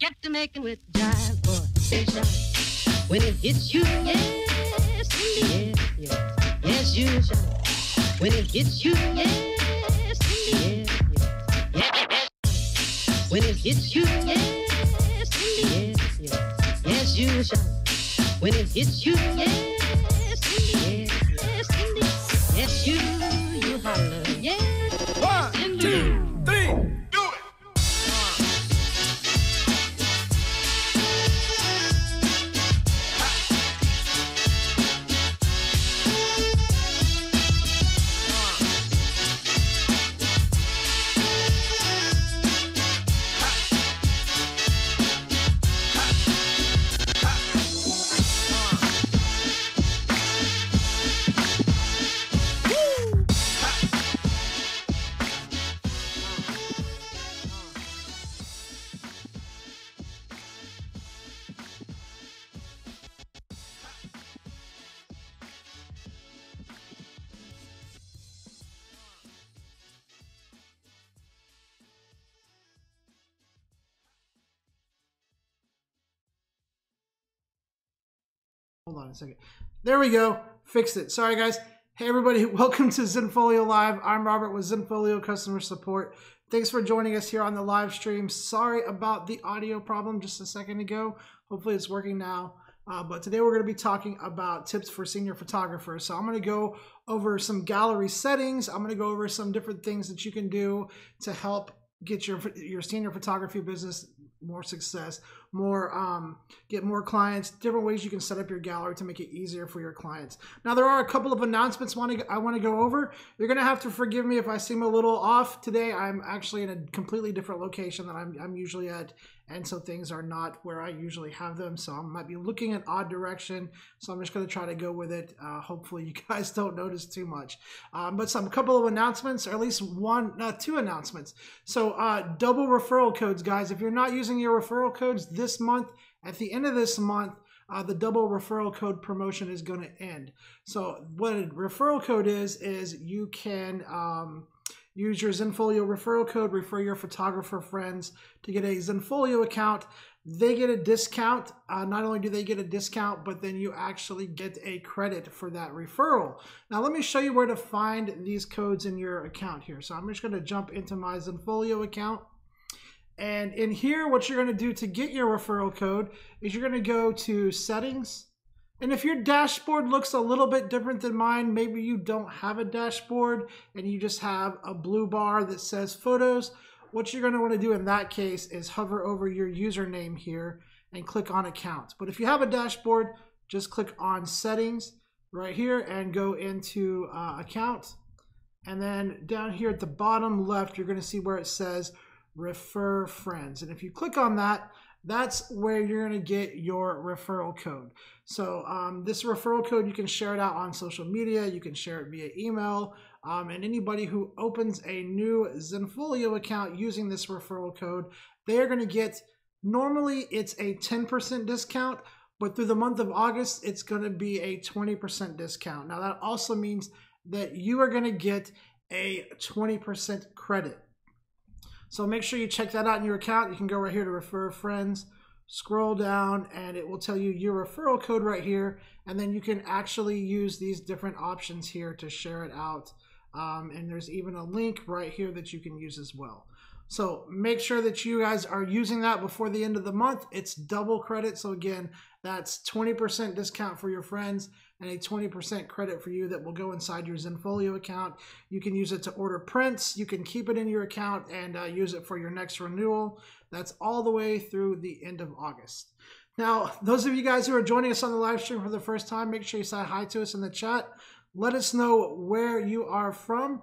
Get to making with jive, boy, say shine. When it hits you, yes, indeed, yes, yes, you shine. When it hits you, yes, indeed, yes, yes. When it hits you, yes, indeed, yes, yes, you shine. When it hits you, yes, indeed, yes, indeed, yes, you holler, yes. 1, 2, 3. Hold on a second. There we go. Fixed it. Sorry, guys. Hey, everybody. Welcome to Zenfolio Live. I'm Robert with Zenfolio Customer Support. Thanks for joining us here on the live stream. Sorry about the audio problem just a second ago. Hopefully it's working now. But today we're going to be talking about tips for senior photographers. So I'm going to go over some gallery settings. I'm going to go over some different things that you can do to help get your senior photography business more success, get more clients, different ways you can set up your gallery to make it easier for your clients. Now, there are a couple of announcements I want to go over. You're going to have to forgive me if I seem a little off today. I'm actually in a completely different location than I'm usually at, and so things are not where I usually have them. So I might be looking in odd direction. So I'm just going to try to go with it. Hopefully you guys don't notice too much. But a couple of announcements, or at least two announcements. So double referral codes, guys. If you're not using your referral codes this month, at the end of this month, the double referral code promotion is going to end. So what a referral code is you can use your Zenfolio referral code, refer your photographer friends to get a Zenfolio account. They get a discount. Not only do they get a discount, but then you actually get a credit for that referral. Now, let me show you where to find these codes in your account here. So I'm just going to jump into my Zenfolio account. And in here, what you're going to do to get your referral code is you're going to go to Settings. And if your dashboard looks a little bit different than mine, maybe you don't have a dashboard and you just have a blue bar that says Photos, what you're going to want to do in that case is hover over your username here and click on Accounts. But if you have a dashboard, just click on Settings right here and go into Account. And then down here at the bottom left, you're going to see where it says Refer Friends. And if you click on that, that's where you're going to get your referral code. So this referral code, you can share it out on social media. You can share it via email. And anybody who opens a new Zenfolio account using this referral code, they're going to get, normally it's a 10% discount, but through the month of August, it's going to be a 20% discount. Now that also means that you are going to get a 20% credit. So make sure you check that out in your account. You can go right here to Refer Friends, scroll down, and it will tell you your referral code right here. And then you can actually use these different options here to share it out And there's even a link right here that you can use as well. So make sure that you guys are using that before the end of the month. It's double credit. So again, that's 20% discount for your friends and a 20% credit for you that will go inside your Zenfolio account. You can use it to order prints. You can keep it in your account and use it for your next renewal. That's all the way through the end of August. Now, those of you guys who are joining us on the live stream for the first time, make sure you say hi to us in the chat. Let us know where you are from.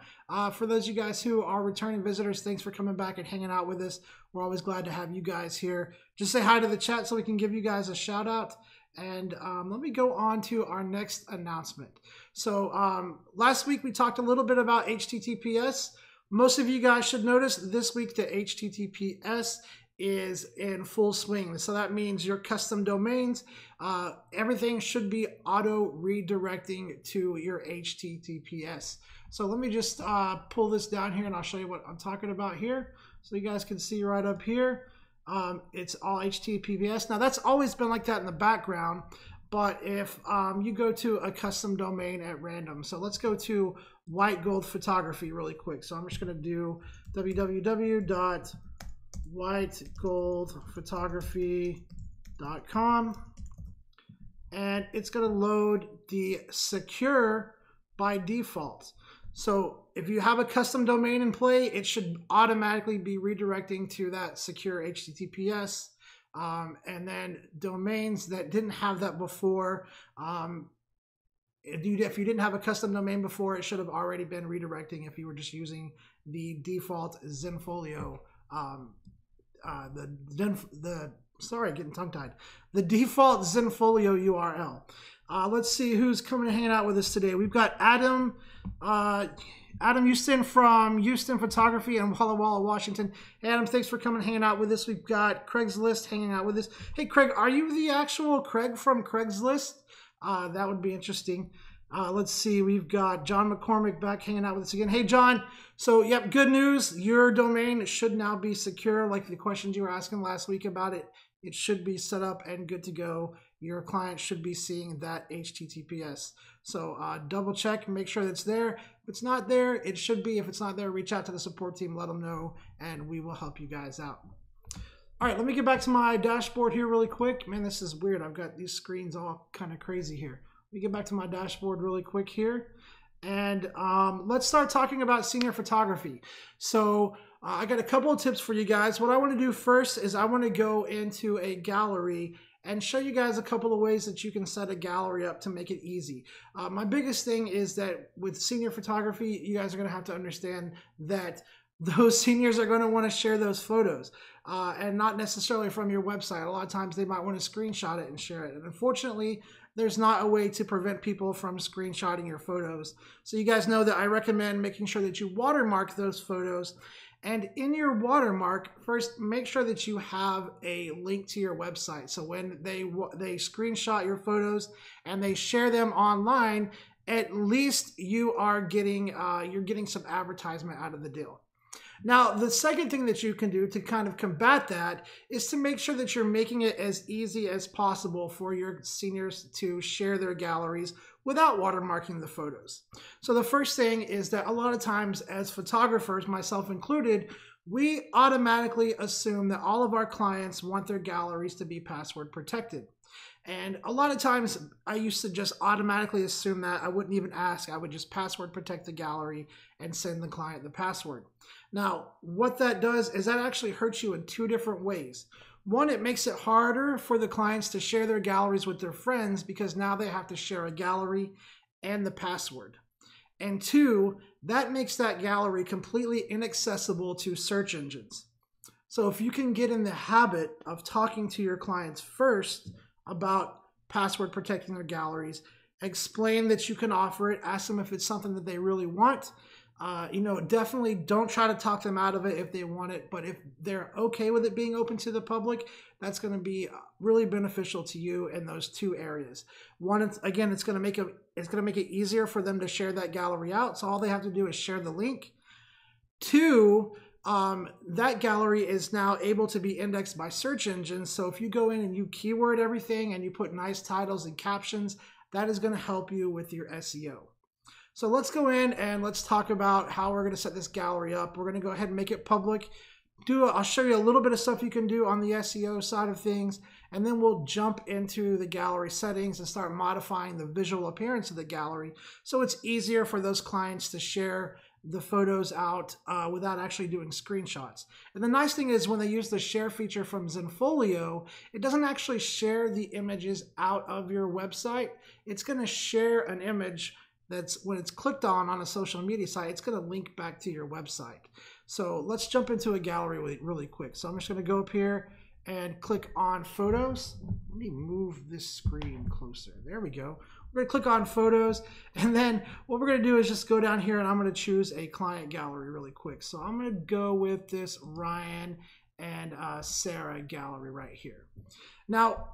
For those of you guys who are returning visitors, thanks for coming back and hanging out with us. We're always glad to have you guys here. Just say hi to the chat so we can give you guys a shout out. And let me go on to our next announcement. So last week we talked a little bit about HTTPS. Most of you guys should notice this week the HTTPS is in full swing. So that means your custom domains, everything should be auto redirecting to your HTTPS. So let me just pull this down here and I'll show you what I'm talking about here. So you guys can see right up here, it's all HTTPS. Now that's always been like that in the background, but if you go to a custom domain at random, so let's go to White Gold Photography really quick. So I'm just gonna do www.whitegoldphotography.com, and it's going to load the secure by default. So if you have a custom domain in play, it should automatically be redirecting to that secure HTTPS. And then domains that didn't have that before, if you didn't have a custom domain before, it should have already been redirecting if you were just using the default Zenfolio getting tongue-tied. The default Zenfolio URL. Let's see who's coming and hanging out with us today. We've got Adam Houston from Houston Photography in Walla Walla, Washington. Hey, Adam, thanks for coming and hanging out with us. We've got Craigslist hanging out with us. Hey, Craig, are you the actual Craig from Craigslist? That would be interesting. Let's see, we've got John McCormick back hanging out with us again. Hey, John. So, yep, good news. Your domain should now be secure. Like the questions you were asking last week about it, it should be set up and good to go. Your client should be seeing that HTTPS. So, double check, make sure it's there. If it's not there, it should be. If it's not there, reach out to the support team, let them know, and we will help you guys out. All right, let me get back to my dashboard here really quick. Man, this is weird. I've got these screens all kind of crazy here. Let me get back to my dashboard really quick here. And let's start talking about senior photography. So I got a couple of tips for you guys. What I want to do first is I want to go into a gallery and show you guys a couple of ways that you can set a gallery up to make it easy. My biggest thing is that with senior photography, you guys are going to have to understand that those seniors are going to want to share those photos and not necessarily from your website. A lot of times they might want to screenshot it and share it. And unfortunately, there's not a way to prevent people from screenshotting your photos. So you guys know that I recommend making sure that you watermark those photos. And in your watermark, first make sure that you have a link to your website. So when they screenshot your photos and they share them online, at least you are getting you're getting some advertisement out of the deal. Now, the second thing that you can do to kind of combat that is to make sure that you're making it as easy as possible for your seniors to share their galleries without watermarking the photos. So the first thing is that a lot of times as photographers, myself included, we automatically assume that all of our clients want their galleries to be password protected. And a lot of times I used to just automatically assume that. I wouldn't even ask. I would just password protect the gallery and send the client the password. Now, what that does is that actually hurts you in two different ways. One, it makes it harder for the clients to share their galleries with their friends because now they have to share a gallery and the password. And two, that makes that gallery completely inaccessible to search engines. So if you can get in the habit of talking to your clients first about password protecting their galleries, explain that you can offer it, ask them if it's something that they really want. Definitely don't try to talk them out of it if they want it, but if they're okay with it being open to the public, that's going to be really beneficial to you in those two areas. One, it's going to make it easier for them to share that gallery out. So all they have to do is share the link. Two, that gallery is now able to be indexed by search engines. So if you go in and you keyword everything and you put nice titles and captions, that is going to help you with your SEO. So let's go in and let's talk about how we're going to set this gallery up. We're going to go ahead and make it public. I'll show you a little bit of stuff you can do on the SEO side of things, and then we'll jump into the gallery settings and start modifying the visual appearance of the gallery so it's easier for those clients to share the photos out without actually doing screenshots. And the nice thing is when they use the share feature from Zenfolio, it doesn't actually share the images out of your website. It's going to share an image that's, when it's clicked on a social media site, it's going to link back to your website. So let's jump into a gallery really quick. So I'm just going to go up here and click on photos. Let me move this screen closer. There we go. We're going to click on photos, and then what we're going to do is just go down here and I'm going to choose a client gallery really quick. So I'm going to go with this Ryan and Sarah gallery right here. Now,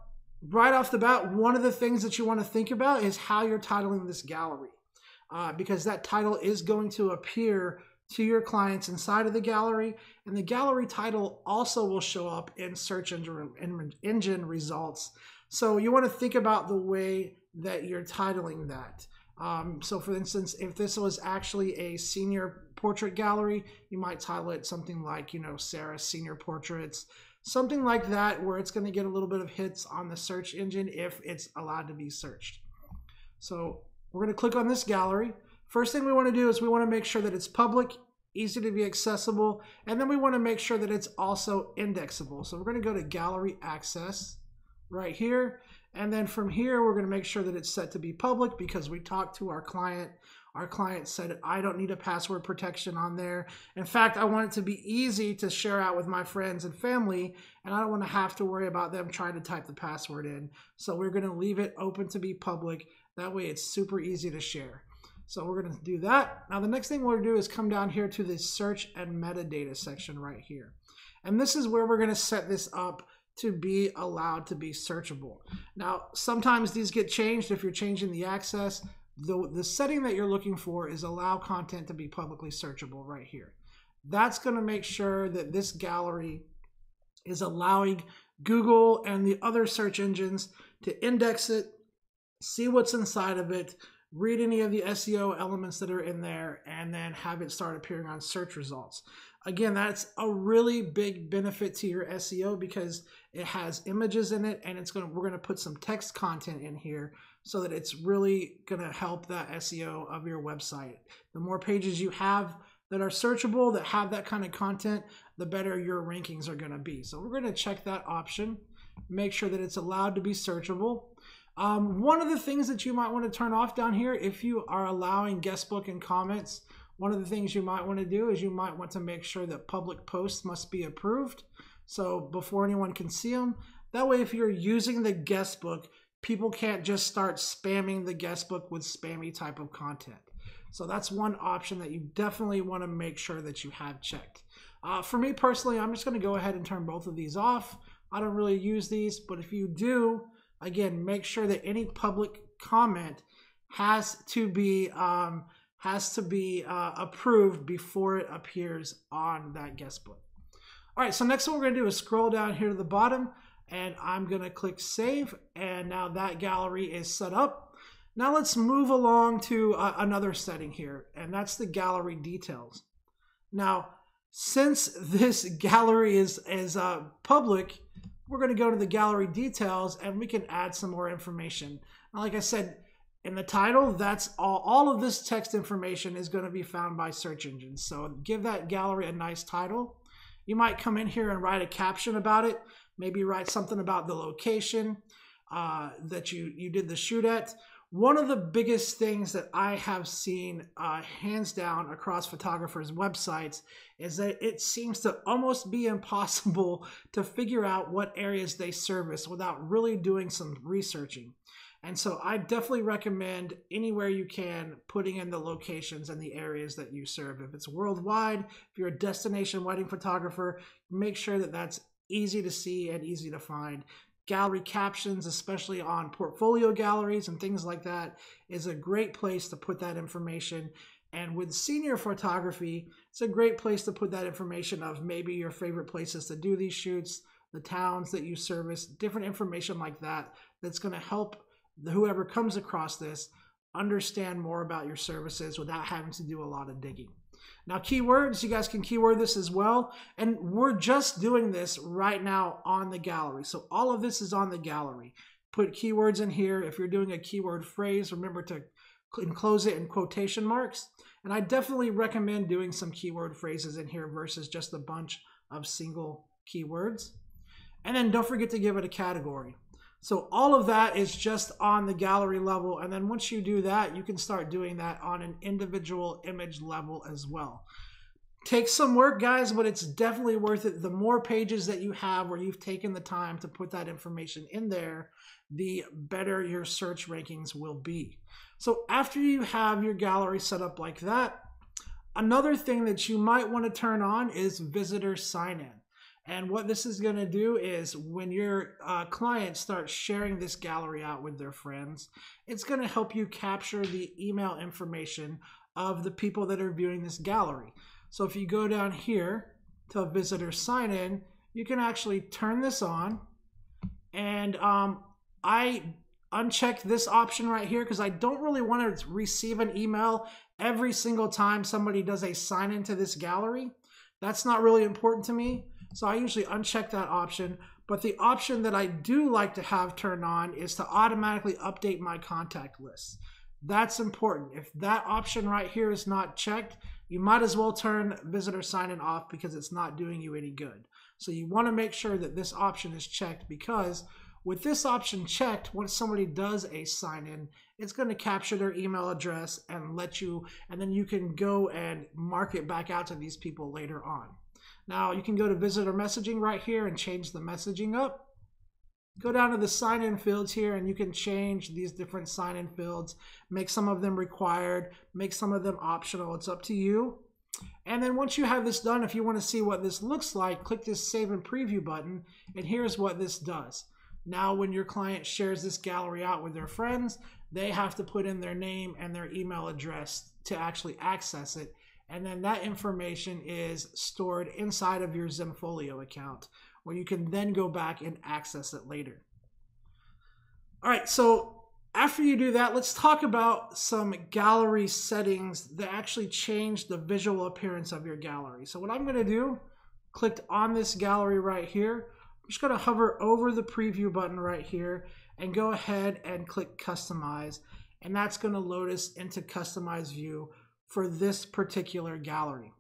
right off the bat, one of the things that you want to think about is how you're titling this gallery, because that title is going to appear to your clients inside of the gallery, and the gallery title also will show up in search engine results. So you want to think about the way that you're titling that. So for instance, if this was actually a senior portrait gallery, you might title it something like, Sarah's Senior Portraits, something like that, where it's going to get a little bit of hits on the search engine if it's allowed to be searched. So we're going to click on this gallery. First thing we want to do is we want to make sure that it's public, easy to be accessible, and then we want to make sure that it's also indexable. So we're going to go to Gallery Access right here, and then from here we're going to make sure that it's set to be public because we talked to our client. Our client said, I don't need a password protection on there. In fact, I want it to be easy to share out with my friends and family, and I don't want to have to worry about them trying to type the password in. So we're going to leave it open to be public. That way it's super easy to share. So we're going to do that. Now the next thing we're going to do is come down here to this search and metadata section right here. And this is where we're going to set this up to be allowed to be searchable. Now sometimes these get changed if you're changing the access. The setting that you're looking for is allow content to be publicly searchable right here. That's going to make sure that this gallery is allowing Google and the other search engines to index it, see what's inside of it, read any of the SEO elements that are in there, and then have it start appearing on search results. Again, that's a really big benefit to your SEO because it has images in it, and we're going to put some text content in here so that it's really going to help that SEO of your website. The more pages you have that are searchable, that have that kind of content, the better your rankings are going to be. So we're going to check that option, make sure that it's allowed to be searchable. One of the things that you might want to turn off down here, if you are allowing guestbook and comments, one of the things you might want to do is you might want to make sure that public posts must be approved. So before anyone can see them, that way if you're using the guestbook, people can't just start spamming the guestbook with spammy type of content. So that's one option that you definitely want to make sure that you have checked. For me personally, I'm just going to go ahead and turn both of these off. I don't really use these, but if you do, again, make sure that any public comment has to be approved before it appears on that guestbook. All right, so next what we're going to do is scroll down here to the bottom, and I'm going to click Save, and now that gallery is set up. Now let's move along to another setting here, and that's the gallery details. Now, since this gallery is public, we're going to go to the gallery details, and we can add some more information. Now, like I said, in the title, that's all of this text information is going to be found by search engines. So give that gallery a nice title. You might come in here and write a caption about it. Maybe write something about the location that you did the shoot at. One of the biggest things that I have seen hands down across photographers' websites is that it seems to almost be impossible to figure out what areas they service without really doing some researching. And so I definitely recommend anywhere you can putting in the locations and the areas that you serve. If it's worldwide, if you're a destination wedding photographer, make sure that that's easy to see and easy to find. Gallery captions, especially on portfolio galleries and things like that, is a great place to put that information. And with senior photography, it's a great place to put that information of maybe your favorite places to do these shoots, the towns that you service, different information like that, that's going to help whoever comes across this understand more about your services without having to do a lot of digging. Now, keywords, you guys can keyword this as well. And we're just doing this right now on the gallery. So all of this is on the gallery. Put keywords in here. If you're doing a keyword phrase, remember to enclose it in quotation marks. And I definitely recommend doing some keyword phrases in here versus just a bunch of single keywords. And then don't forget to give it a category. So all of that is just on the gallery level. And then once you do that, you can start doing that on an individual image level as well. Takes some work, guys, but it's definitely worth it. The more pages that you have where you've taken the time to put that information in there, the better your search rankings will be. So after you have your gallery set up like that, another thing that you might want to turn on is visitor sign-in. And what this is going to do is when your client starts sharing this gallery out with their friends, it's going to help you capture the email information of the people that are viewing this gallery. So if you go down here to visitor sign in, you can actually turn this on. And I unchecked this option right here because I don't really want to receive an email every single time somebody does a sign into this gallery. That's not really important to me. So I usually uncheck that option, but the option that I do like to have turned on is to automatically update my contact list. That's important. If that option right here is not checked, you might as well turn visitor sign-in off because it's not doing you any good. So you want to make sure that this option is checked, because with this option checked, once somebody does a sign-in, it's going to capture their email address and let you, and then you can go and mark it back out to these people later on. Now you can go to visitor messaging right here and change the messaging up. Go down to the sign-in fields here and you can change these different sign-in fields, make some of them required, make some of them optional. It's up to you. And then once you have this done, if you want to see what this looks like, click this save and preview button, and here's what this does. Now when your client shares this gallery out with their friends, they have to put in their name and their email address to actually access it. And then that information is stored inside of your Zenfolio account, where you can then go back and access it later. All right, so after you do that, let's talk about some gallery settings that actually change the visual appearance of your gallery. So what I'm going to do, click on this gallery right here. I'm just going to hover over the preview button right here and go ahead and click customize. And that's going to load us into customize view for this particular gallery.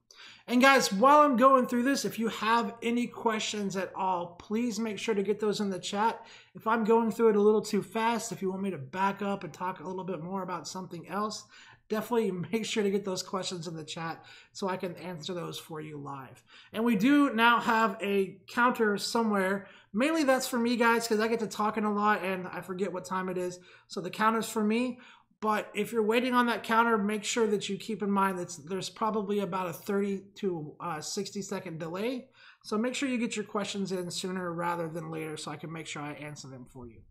And guys, while I'm going through this, if you have any questions at all, please make sure to get those in the chat. If I'm going through it a little too fast, if you want me to back up and talk a little bit more about something else, definitely make sure to get those questions in the chat so I can answer those for you live. And we do now have a counter somewhere. Mainly that's for me, guys, because I get to talking a lot and I forget what time it is. So the counter's for me. But if you're waiting on that counter, make sure that you keep in mind that there's probably about a 30 to 60 second delay. So make sure you get your questions in sooner rather than later so I can make sure I answer them for you.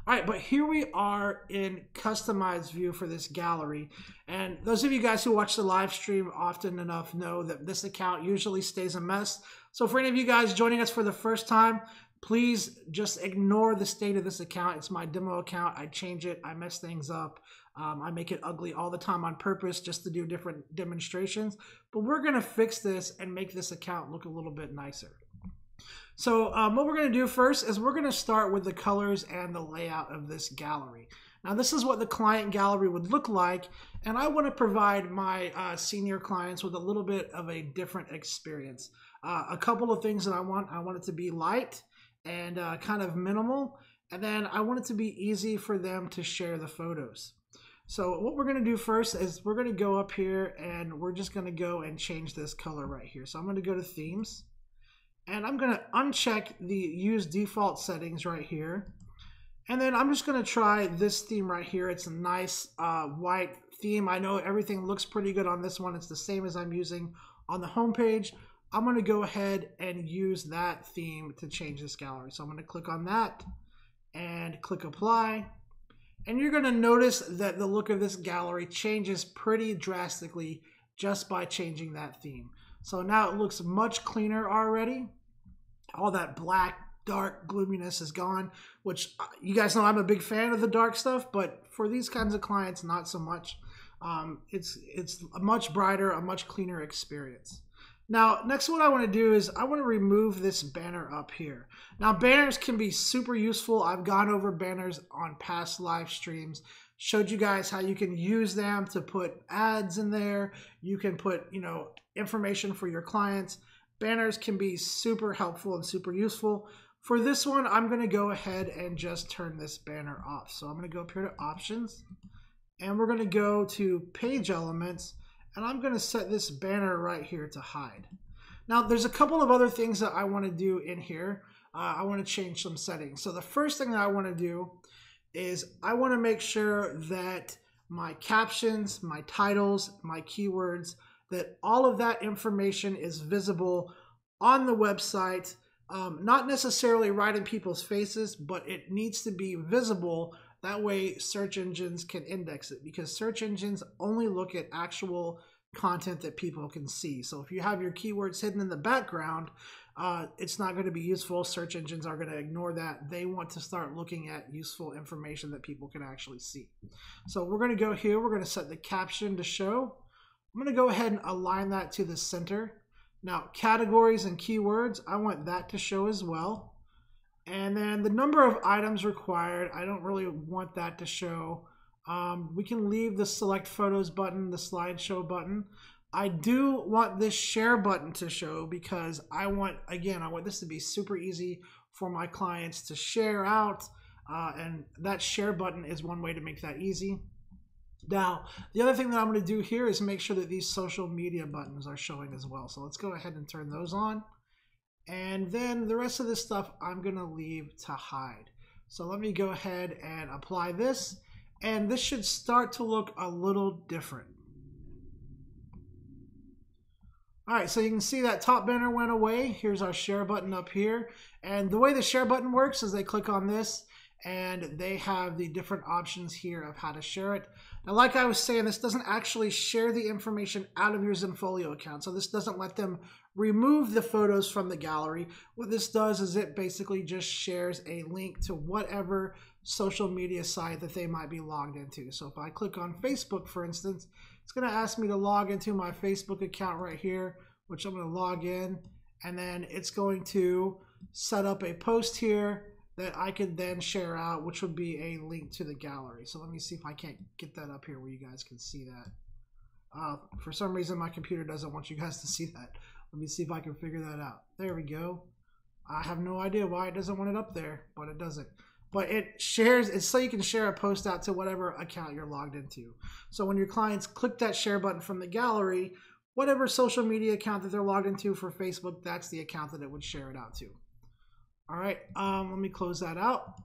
All right, but here we are in customized view for this gallery. And those of you guys who watch the live stream often enough know that this account usually stays a mess. So for any of you guys joining us for the first time, please just ignore the state of this account. It's my demo account. I change it. I mess things up. I make it ugly all the time on purpose just to do different demonstrations. But we're going to fix this and make this account look a little bit nicer. So what we're going to do first is we're going to start with the colors and the layout of this gallery. Now this is what the client gallery would look like, and I want to provide my senior clients with a little bit of a different experience. A couple of things that I want it to be light and kind of minimal, and then I want it to be easy for them to share the photos. So what we're going to do first is we're going to go up here and we're just going to go and change this color right here. So I'm going to go to themes and I'm going to uncheck the use default settings right here. And then I'm just going to try this theme right here. It's a nice white theme. I know everything looks pretty good on this one. It's the same as I'm using on the home page. I'm going to go ahead and use that theme to change this gallery. So I'm going to click on that and click apply. And you're going to notice that the look of this gallery changes pretty drastically just by changing that theme. So now it looks much cleaner already. All that black dark gloominess is gone, which you guys know I'm a big fan of the dark stuff, but for these kinds of clients, not so much. It's a much brighter, a much cleaner experience. Now, next what I want to do is I want to remove this banner up here. Now, banners can be super useful. I've gone over banners on past live streams, showed you guys how you can use them to put ads in there. You can put, information for your clients. Banners can be super helpful and super useful. For this one, I'm going to go ahead and just turn this banner off. So I'm going to go up here to options, and we're going to go to page elements, and I'm going to set this banner right here to hide. Now, there's a couple of other things that I want to do in here. I want to change some settings. So the first thing that I want to do is I want to make sure that my captions, my titles, my keywords, that all of that information is visible on the website, not necessarily right in people's faces, but it needs to be visible. That way search engines can index it, because search engines only look at actual content that people can see. So if you have your keywords hidden in the background, it's not going to be useful. Search engines are going to ignore that. They want to start looking at useful information that people can actually see. So we're going to go here. We're going to set the caption to show. I'm going to go ahead and align that to the center. Now, categories and keywords, I want that to show as well. And then the number of items required, I don't really want that to show. We can leave the select photos button, the slideshow button. I do want this share button to show, because I want this to be super easy for my clients to share out. And that share button is one way to make that easy. Now, the other thing that I'm going to do here is make sure that these social media buttons are showing as well. So let's go ahead and turn those on. And then the rest of this stuff I'm going to leave to hide. So let me go ahead and apply this. And this should start to look a little different. All right, so you can see that top banner went away. Here's our share button up here. And the way the share button works is they click on this, and they have the different options here of how to share it. Now, like I was saying, this doesn't actually share the information out of your Zenfolio account. So this doesn't let them remove the photos from the gallery. What this does is it basically just shares a link to whatever social media site that they might be logged into. So if I click on Facebook, for instance, it's going to ask me to log into my Facebook account right here, which I'm going to log in, and then it's going to set up a post here that I could then share out, which would be a link to the gallery. So let me see if I can't get that up here where you guys can see that. For some reason, my computer doesn't want you guys to see that. Let me see if I can figure that out. There we go. I have no idea why it doesn't want it up there, but it doesn't. But it shares, it's so you can share a post out to whatever account you're logged into. So when your clients click that share button from the gallery, whatever social media account that they're logged into for Facebook, that's the account that it would share it out to. All right, let me close that out.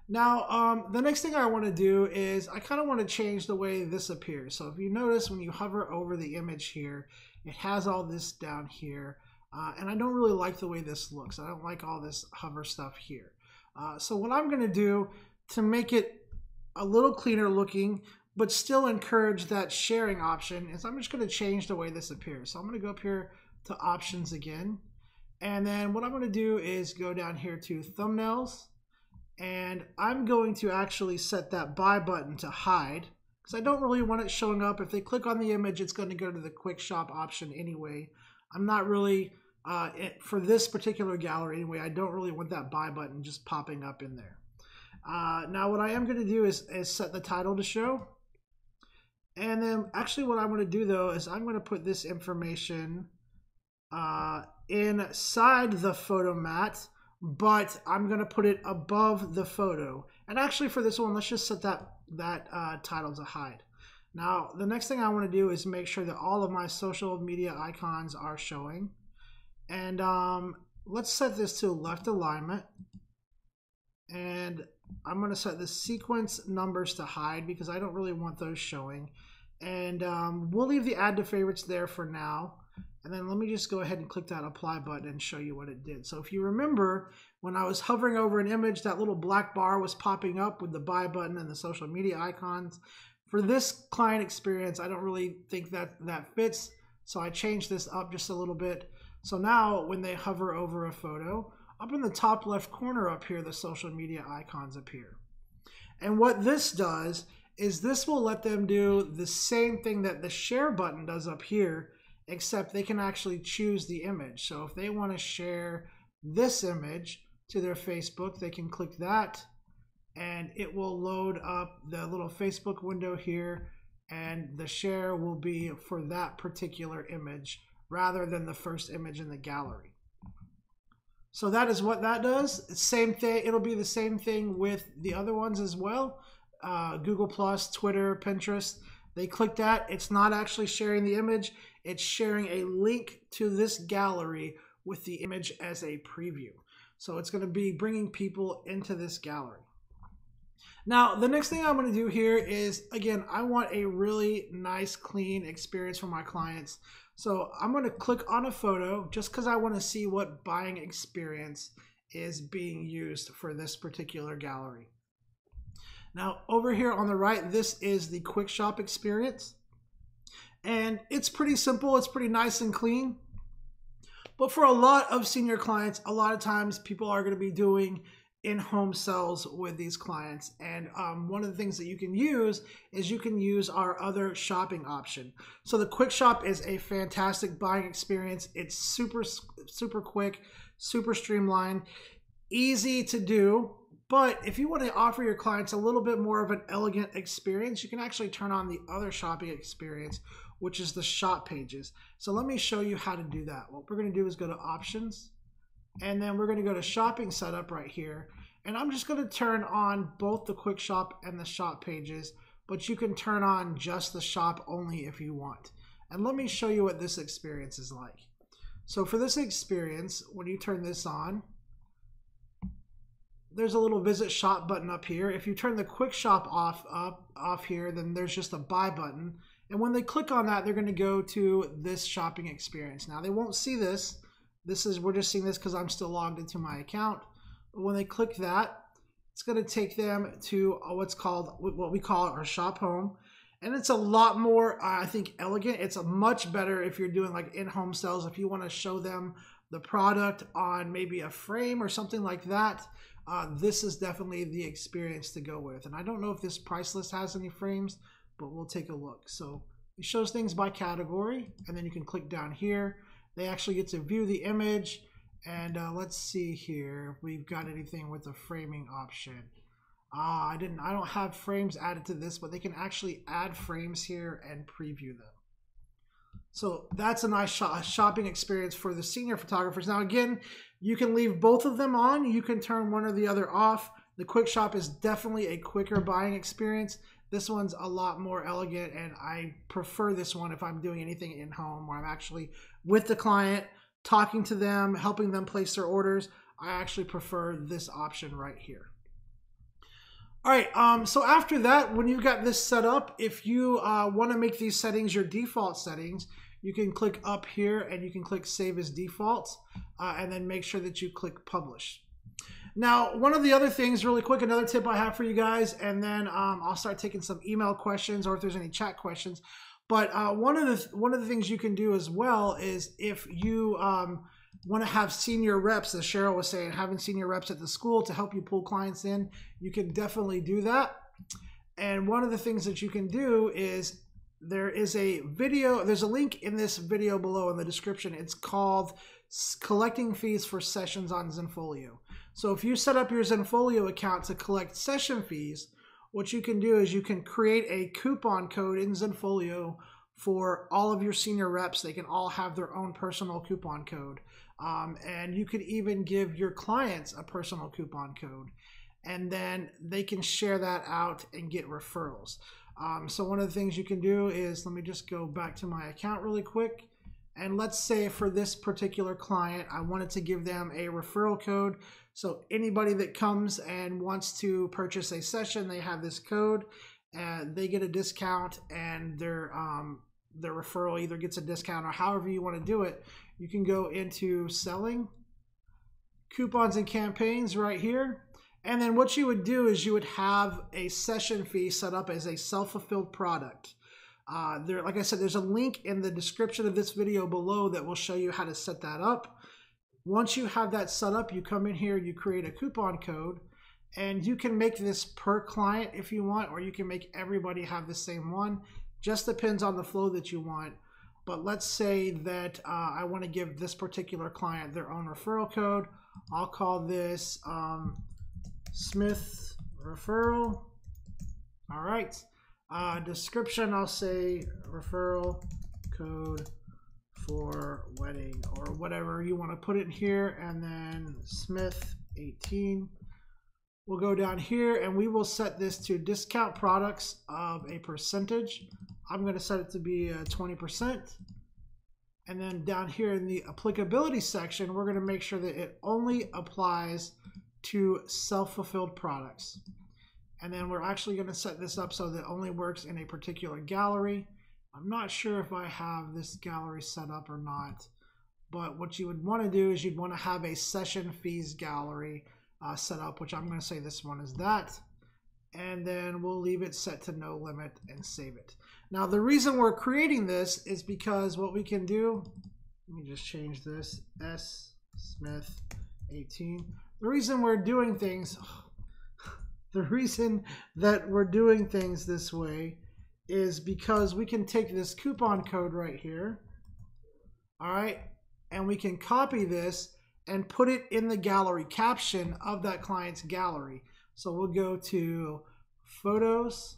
Now, the next thing I want to do is I kind of want to change the way this appears. So if you notice, when you hover over the image here, it has all this down here. And I don't really like the way this looks. I don't like all this hover stuff here. So what I'm going to do to make it a little cleaner looking, but still encourage that sharing option, is I'm just going to change the way this appears. So I'm going to go up here to options again. And then what I'm going to do is go down here to thumbnails, and I'm going to actually set that buy button to hide, because I don't really want it showing up. If they click on the image, it's going to go to the quick shop option anyway. I'm not really, for this particular gallery anyway, I don't really want that buy button just popping up in there. Now what I am going to do is set the title to show. And then actually what I'm going to do though is I'm going to put this information inside the photo mat, but I'm going to put it above the photo. And actually for this one, let's just set that title to hide. Now, the next thing I want to do is make sure that all of my social media icons are showing. And let's set this to left alignment. And I'm going to set the sequence numbers to hide, because I don't really want those showing. And we'll leave the add to favorites there for now. And then let me just go ahead and click that apply button and show you what it did. So if you remember, when I was hovering over an image, that little black bar was popping up with the buy button and the social media icons. For this client experience, I don't really think that fits. So I changed this up just a little bit. So now when they hover over a photo, up in the top left corner up here, the social media icons appear. And what this does is this will let them do the same thing that the share button does up here, except they can actually choose the image. So if they want to share this image to their Facebook, they can click that and it will load up the little Facebook window here, and the share will be for that particular image rather than the first image in the gallery. So that is what that does. Same thing. It'll be the same thing with the other ones as well. Google+, Twitter, Pinterest. They click that. It's not actually sharing the image. It's sharing a link to this gallery with the image as a preview. So it's going to be bringing people into this gallery. Now, the next thing I'm going to do here is, again, I want a really nice, clean experience for my clients. So I'm going to click on a photo just because I want to see what buying experience is being used for this particular gallery. Now, over here on the right, this is the quick shop experience. And it's pretty simple. It's pretty nice and clean. But for a lot of senior clients, a lot of times people are going to be doing in-home sales with these clients. And one of the things that you can use is you can use our other shopping option. So the quick shop is a fantastic buying experience. It's super quick, super streamlined, easy to do. But if you want to offer your clients a little bit more of an elegant experience, you can actually turn on the other shopping experience, which is the shop pages. So let me show you how to do that. What we're going to do is go to options, and then we're going to go to shopping setup right here. And I'm just going to turn on both the quick shop and the shop pages, but you can turn on just the shop only if you want. And let me show you what this experience is like. So for this experience, when you turn this on, there's a little visit shop button up here. If you turn the quick shop off here, then there's just a buy button. And when they click on that, they're going to go to this shopping experience. Now they won't see this. We're just seeing this because I'm still logged into my account. But when they click that, it's going to take them to what we call our shop home. And it's a lot more, I think, elegant. It's a much better if you're doing like in-home sales. If you want to show them the product on maybe a frame or something like that, this is definitely the experience to go with. And I don't know if this price list has any frames, but we'll take a look. So it shows things by category, and then you can click down here. They actually get to view the image, and let's see here if we've got anything with the framing option. I don't have frames added to this, but they can actually add frames here and preview them. So that's a nice shopping experience for the senior photographers. Now again, you can leave both of them on. You can turn one or the other off. The quick shop is definitely a quicker buying experience. This one's a lot more elegant, and I prefer this one if I'm doing anything in home where I'm actually with the client, talking to them, helping them place their orders. I actually prefer this option right here. All right, so after that, when you've got this set up, if you want to make these settings your default settings, you can click up here and you can click Save as Default, and then make sure that you click Publish. Now, one of the other things, really quick, another tip I have for you guys, and then I'll start taking some email questions or if there's any chat questions. But one of the things you can do as well is if you want to have senior reps, as Cheryl was saying, having senior reps at the school to help you pull clients in, you can definitely do that. And one of the things that you can do is there is a video, there's a link in this video below in the description. It's called Collecting Fees for Sessions on Zenfolio. So if you set up your Zenfolio account to collect session fees, what you can do is you can create a coupon code in Zenfolio for all of your senior reps. They can all have their own personal coupon code. And you could even give your clients a personal coupon code. And then they can share that out and get referrals. So one of the things you can do is, let me just go back to my account really quick. And let's say for this particular client, I wanted to give them a referral code. So anybody that comes and wants to purchase a session, they have this code and they get a discount, and their referral either gets a discount or however you want to do it. You can go into selling, coupons and campaigns right here. And then what you would do is you would have a session fee set up as a self-fulfilled product. Like I said, there's a link in the description of this video below that will show you how to set that up. Once you have that set up, you come in here, you create a coupon code, and you can make this per client if you want, or you can make everybody have the same one. Just depends on the flow that you want. But let's say that I want to give this particular client their own referral code. I'll call this Smith Referral. All right. Description, I'll say referral code for wedding, or whatever you want to put it in here, and then Smith 18. We'll go down here and we will set this to discount products of a percentage. I'm going to set it to be 20%. And then down here in the applicability section, we're going to make sure that it only applies to self-fulfilled products. And then we're actually going to set this up so that it only works in a particular gallery. I'm not sure if I have this gallery set up or not, but what you would want to do is you'd want to have a session fees gallery set up, which I'm going to say this one is that. And then we'll leave it set to no limit and save it. Now, the reason we're creating this is because what we can do, let me just change this, S Smith 18. The reason we're doing things, the reason that we're doing things this way is because we can take this coupon code right here, all right, and we can copy this and put it in the gallery caption of that client's gallery. So we'll go to photos,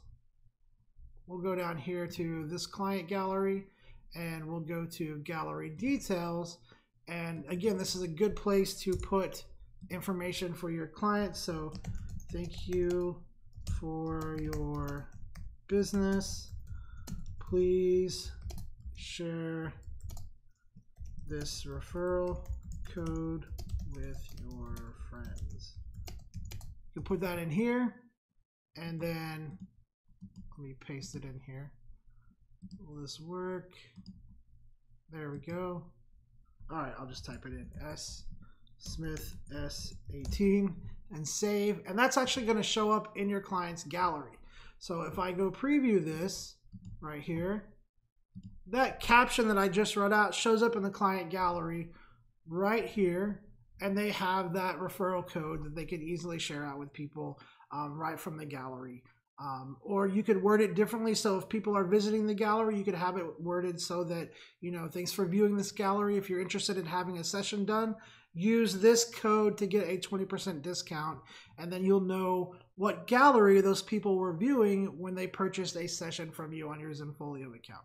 we'll go down here to this client gallery, and we'll go to gallery details. And again, this is a good place to put information for your client. So thank you for your business. Please share this referral code with your friends. You can put that in here, and then let me paste it in here. Will this work? There we go. All right, I'll just type it in, S Smith S18, and save. And that's actually going to show up in your client's gallery. So if I go preview this right here, that caption that I just read out shows up in the client gallery right here, and they have that referral code that they can easily share out with people right from the gallery. Or you could word it differently. So if people are visiting the gallery, you could have it worded so that, you know, thanks for viewing this gallery. If you're interested in having a session done, use this code to get a 20% discount. And then you'll know what gallery those people were viewing when they purchased a session from you on your Zenfolio account.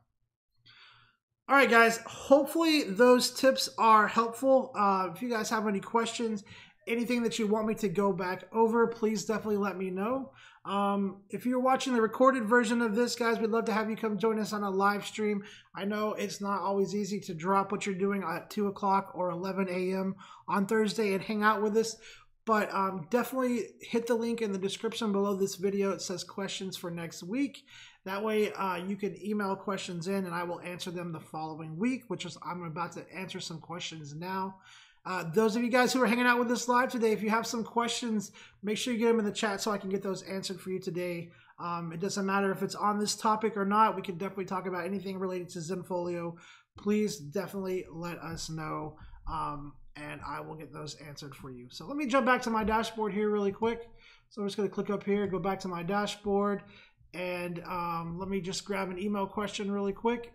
All right, guys, hopefully those tips are helpful. If you guys have any questions, anything that you want me to go back over, please definitely let me know. If you're watching the recorded version of this, guys, we'd love to have you come join us on a live stream. I know it's not always easy to drop what you're doing at 2 o'clock or 11 a.m. on Thursday and hang out with us, but definitely hit the link in the description below this video. It says questions for next week. That way you can email questions in and I will answer them the following week, which is I'm about to answer some questions now. Those of you guys who are hanging out with us live today, if you have some questions, make sure you get them in the chat so I can get those answered for you today. It doesn't matter if it's on this topic or not. We can definitely talk about anything related to Zenfolio. Please definitely let us know, and I will get those answered for you. So let me jump back to my dashboard here really quick. So I'm just going to click up here, go back to my dashboard, and let me just grab an email question really quick.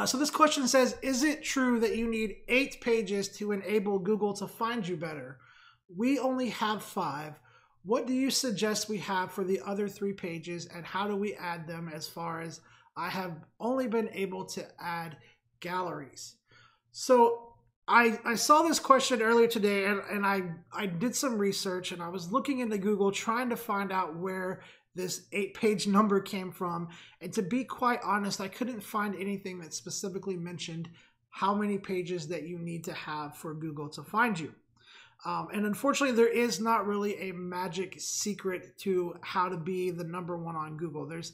So this question says, is it true that you need 8 pages to enable Google to find you better? We only have 5. What do you suggest we have for the other 3 pages, and how do we add them, as far as I have only been able to add galleries? So I saw this question earlier today, and I did some research, and I was looking into Google trying to find out where this 8-page number came from. And to be quite honest, I couldn't find anything that specifically mentioned how many pages that you need to have for Google to find you. And unfortunately, there is not really a magic secret to how to be the #1 on Google. There's,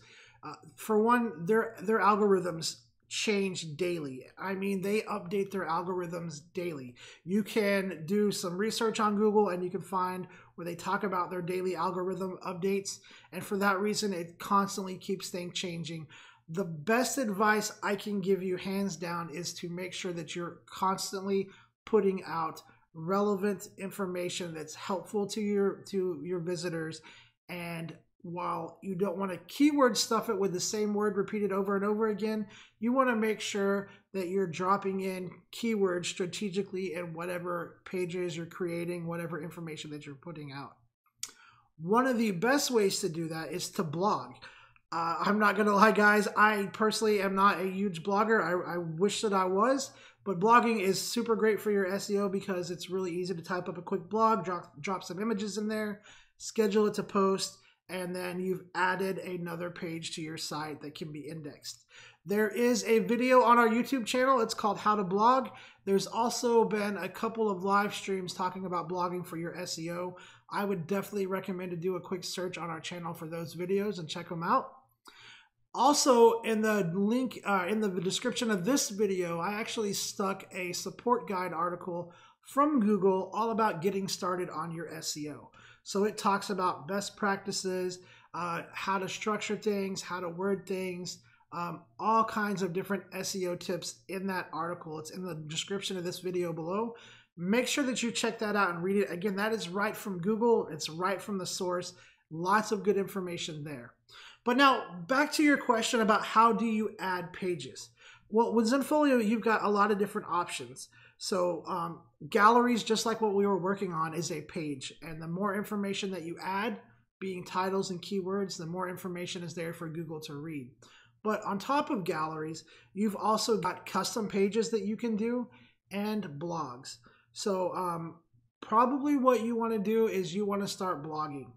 for one, their algorithms change daily. I mean, they update their algorithms daily. You can do some research on Google and you can find where they talk about their daily algorithm updates. And for that reason, it constantly keeps things changing. The best advice I can give you, hands down, is to make sure that you're constantly putting out relevant information that's helpful to your visitors. And while you don't want to keyword stuff it with the same word repeated over and over again, you want to make sure that you're dropping in keywords strategically in whatever pages you're creating, whatever information that you're putting out. One of the best ways to do that is to blog. I'm not going to lie, guys. I personally am not a huge blogger. I wish that I was, but blogging is super great for your SEO because it's really easy to type up a quick blog, drop some images in there, schedule it to post, and then you've added another page to your site that can be indexed. There is a video on our YouTube channel. It's called How to Blog. There's also been a couple of live streams talking about blogging for your SEO. I would definitely recommend to do a quick search on our channel for those videos and check them out. Also, in the link in the description of this video, I actually stuck a support guide article from Google all about getting started on your SEO. So it talks about best practices, how to structure things, how to word things, all kinds of different SEO tips in that article. It's in the description of this video below. Make sure that you check that out and read it. Again, that is right from Google. It's right from the source. Lots of good information there. But now back to your question about how do you add pages? Well, with Zenfolio, you've got a lot of different options. So galleries, just like what we were working on, is a page. And the more information that you add, being titles and keywords, the more information is there for Google to read. But on top of galleries, you've also got custom pages that you can do and blogs. So probably what you want to do is you want to start blogging.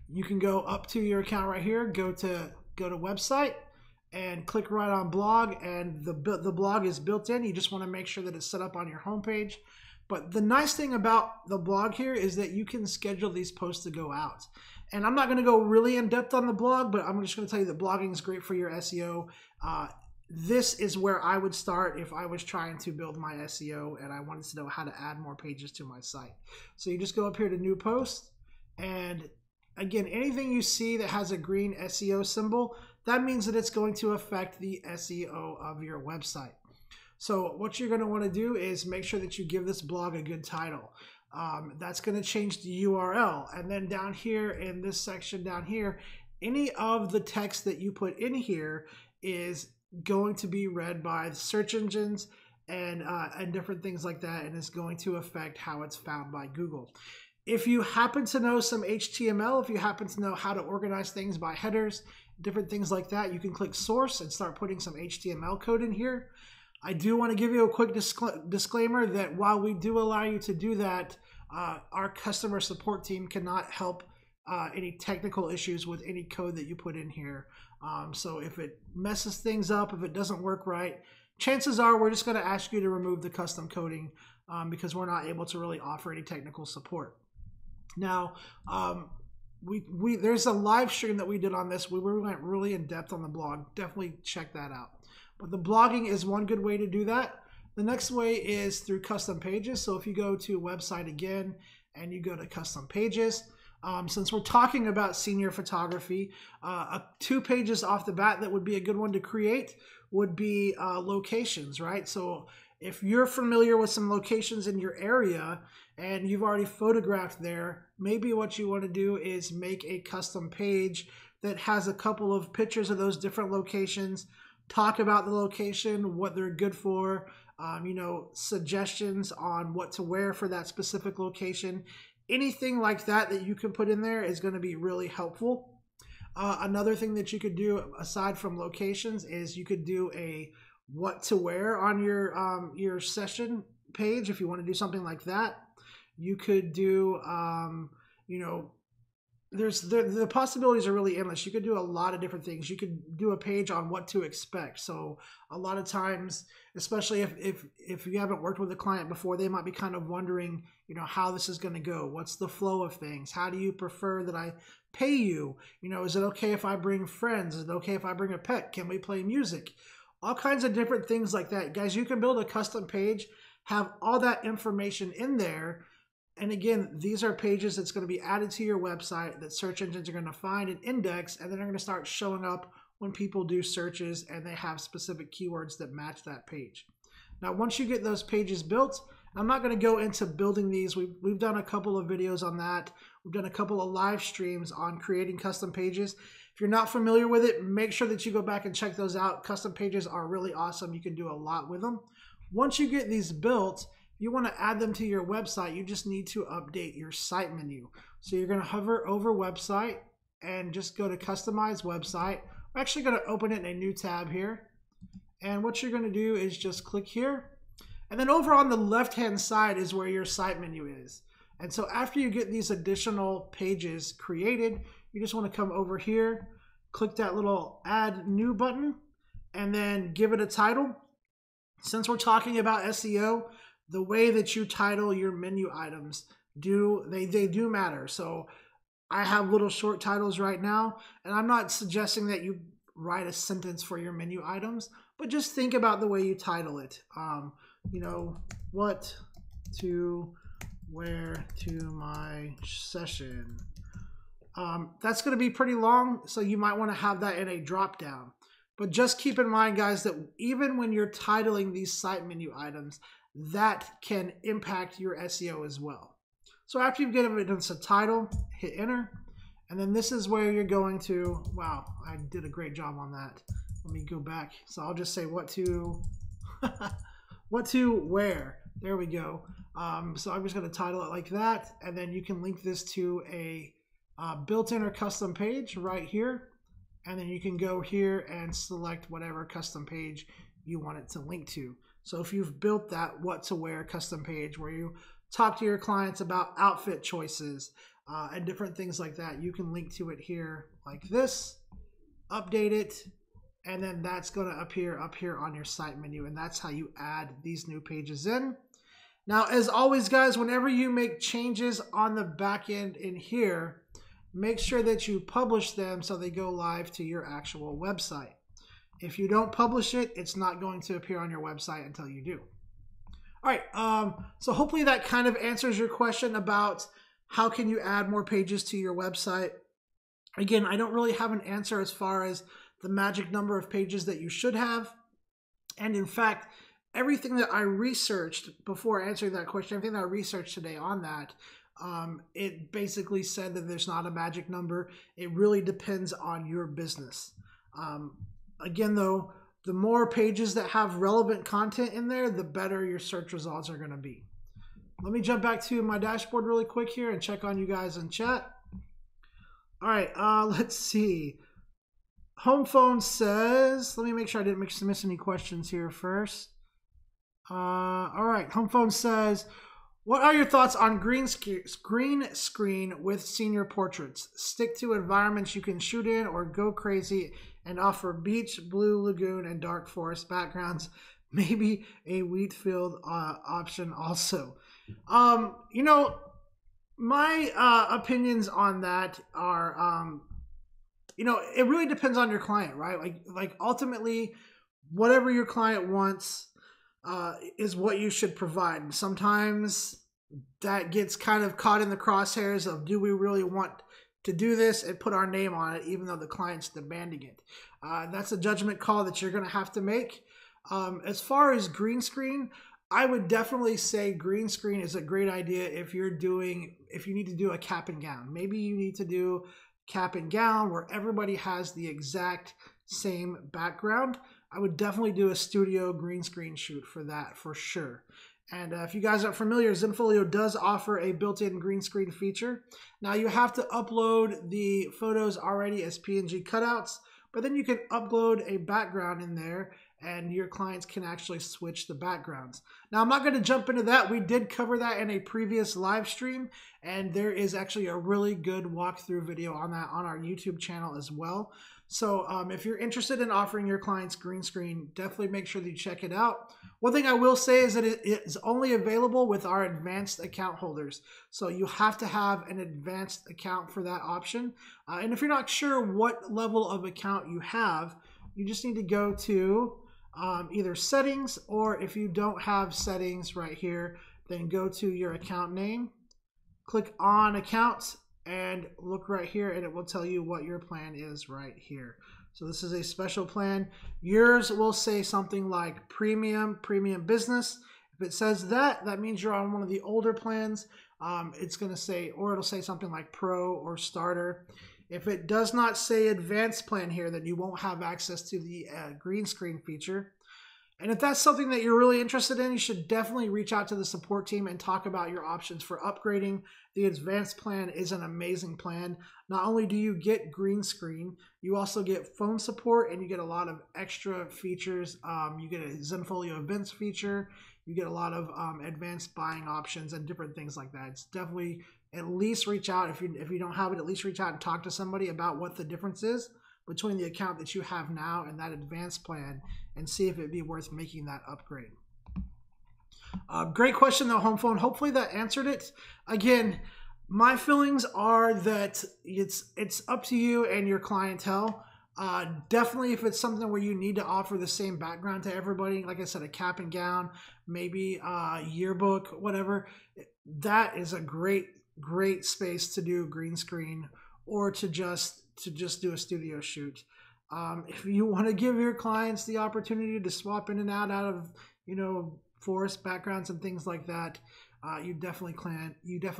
You can go up to your account right here, go to website, and click right on blog, and the blog is built in. You just want to make sure that it's set up on your homepage. But the nice thing about the blog here is that you can schedule these posts to go out. And I'm not going to go really in depth on the blog, but I'm just going to tell you that blogging is great for your SEO. This is where I would start if I was trying to build my SEO and I wanted to know how to add more pages to my site. So you just go up here to new post, and again, anything you see that has a green SEO symbol, that means that it's going to affect the SEO of your website. So what you're going to want to do is make sure that you give this blog a good title. That's going to change the URL. And then down here in this section down here, any of the text that you put in here is going to be read by the search engines and different things like that, and is going to affect how it's found by Google. If you happen to know some HTML, if you happen to know how to organize things by headers, different things like that, you can click source and start putting some HTML code in here. I do want to give you a quick disclaimer that while we do allow you to do that, our customer support team cannot help any technical issues with any code that you put in here. So if it messes things up, if it doesn't work right, chances are we're just going to ask you to remove the custom coding because we're not able to really offer any technical support. Now, there's a live stream that we did on this. We went really in depth on the blog. Definitely check that out. But the blogging is one good way to do that. The next way is through custom pages. So if you go to website again and you go to custom pages, since we're talking about senior photography, 2 pages off the bat that would be a good one to create would be locations, right? So if you're familiar with some locations in your area and you've already photographed there, maybe what you want to do is make a custom page that has a couple of pictures of those different locations, talk about the location, what they're good for, suggestions on what to wear for that specific location. Anything like that that you can put in there is going to be really helpful. Another thing that you could do aside from locations is you could do a what to wear on your session page if you want to do something like that. You could do, the possibilities are really endless. You could do a lot of different things. You could do a page on what to expect. So a lot of times, especially if you haven't worked with a client before, they might be kind of wondering, how this is going to go. What's the flow of things? How do you prefer that I pay you? Is it okay if I bring friends? Is it okay if I bring a pet? Can we play music? All kinds of different things like that. Guys, you can build a custom page, have all that information in there. And again, these are pages that's going to be added to your website that search engines are going to find and index, and then they're going to start showing up when people do searches and they have specific keywords that match that page. Now, once you get those pages built, I'm not going to go into building these. We've done a couple of videos on that. We've done a couple of live streams on creating custom pages. If you're not familiar with it, make sure that you go back and check those out. Custom pages are really awesome. You can do a lot with them. Once you get these built, you want to add them to your website. You just need to update your site menu. So you're going to hover over website and just go to customize website. I'm actually going to open it in a new tab here. And what you're going to do is just click here. And then over on the left-hand side is where your site menu is. And so after you get these additional pages created, you just want to come over here, click that little add new button, and then give it a title. Since we're talking about SEO, the way that you title your menu items they do matter. So I have little short titles right now, and I'm not suggesting that you write a sentence for your menu items, but just think about the way you title it. You know, what to wear to my session. That's going to be pretty long, so you might want to have that in a drop down. But just keep in mind, guys, that even when you're titling these site menu items, that can impact your SEO as well. So after you've given it a title, hit enter. And then this is where you're going to, wow, I did a great job on that. Let me go back. So I'll just say what to, what to wear. There we go. So I'm just going to title it like that. And then you can link this to a built-in or custom page right here. And then you can go here and select whatever custom page you want it to link to. So if you've built that what to wear custom page where you talk to your clients about outfit choices and different things like that, you can link to it here like this, update it, and then that's going to appear up here on your site menu. And that's how you add these new pages in. Now, as always, guys, whenever you make changes on the back end in here, make sure that you publish them so they go live to your actual website. If you don't publish it, it's not going to appear on your website until you do. All right, so hopefully that kind of answers your question about how can you add more pages to your website. Again, I don't really have an answer as far as the magic number of pages that you should have. And in fact, everything that I researched before answering that question, everything that I researched today on that, it basically said that there's not a magic number. It really depends on your business. Again, though, the more pages that have relevant content in there, the better your search results are going to be. Let me jump back to my dashboard really quick here and check on you guys in chat. All right, let's see. Home phone says, let me make sure I didn't miss any questions here first. All right, home phone says, what are your thoughts on green screen with senior portraits? Stick to environments you can shoot in or go crazy and offer beach, blue lagoon, and dark forest backgrounds. Maybe a wheat field option also. You know, my opinions on that are, you know, it really depends on your client, right? Like ultimately, whatever your client wants is what you should provide. And sometimes that gets kind of caught in the crosshairs of, do we really want to do this and put our name on it, even though the client's demanding it? That's a judgment call that you're going to have to make. As far as green screen, I would definitely say green screen is a great idea if you need to do a cap and gown. Maybe you need to do cap and gown where everybody has the exact same background. I would definitely do a studio green screen shoot for that for sure. And if you guys aren't familiar, Zenfolio does offer a built-in green screen feature. Now you have to upload the photos already as PNG cutouts, but then you can upload a background in there and your clients can actually switch the backgrounds. Now, I'm not going to jump into that. We did cover that in a previous live stream, and there is actually a really good walkthrough video on that on our YouTube channel as well. So if you're interested in offering your clients green screen, definitely make sure that you check it out. One thing I will say is that it is only available with our advanced account holders. So you have to have an advanced account for that option. And if you're not sure what level of account you have, you just need to go to either settings, or if you don't have settings right here, then go to your account name, click on accounts, and look right here, and it will tell you what your plan is right here. So this is a special plan. Yours will say something like premium, premium business. If it says that, that means you're on one of the older plans. It's going to say, or it'll say something like pro or starter. If it does not say advanced plan here, then you won't have access to the green screen feature. And if that's something that you're really interested in, you should definitely reach out to the support team and talk about your options for upgrading. The advanced plan is an amazing plan. Not only do you get green screen, you also get phone support and you get a lot of extra features. You get a Zenfolio events feature. You get a lot of advanced buying options and different things like that. It's definitely, at least reach out. If you don't have it, at least reach out and talk to somebody about what the difference is between the account that you have now and that advanced plan, and see if it'd be worth making that upgrade. Great question though, Home Phone. Hopefully that answered it. Again, my feelings are that it's up to you and your clientele. Definitely if it's something where you need to offer the same background to everybody, like I said, a cap and gown, maybe a yearbook, whatever, that is a great space to do green screen, or to just do a studio shoot. If you want to give your clients the opportunity to swap in and out of, forest backgrounds and things like that, you definitely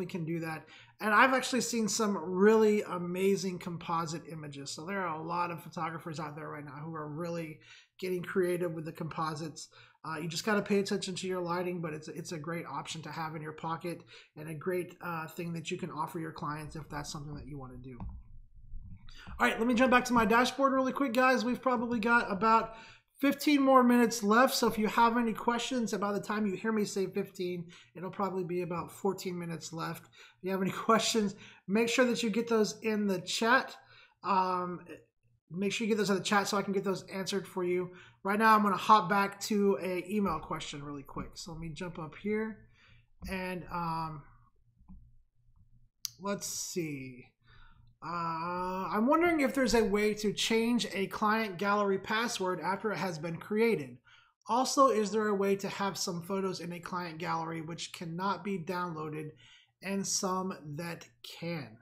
can do that. And I've actually seen some really amazing composite images. So there are a lot of photographers out there right now who are really getting creative with the composites. You just got to pay attention to your lighting, but it's a great option to have in your pocket, and a great thing that you can offer your clients if that's something that you want to do. All right, let me jump back to my dashboard really quick, guys. We've probably got about 15 more minutes left. So if you have any questions, by the time you hear me say 15, it'll probably be about 14 minutes left. If you have any questions, make sure that you get those in the chat. Make sure you get those in the chat so I can get those answered for you. Right now, I'm going to hop back to an email question really quick. So let me jump up here and let's see. I'm wondering if there's a way to change a client gallery password after it has been created. Also, is there a way to have some photos in a client gallery which cannot be downloaded and some that can?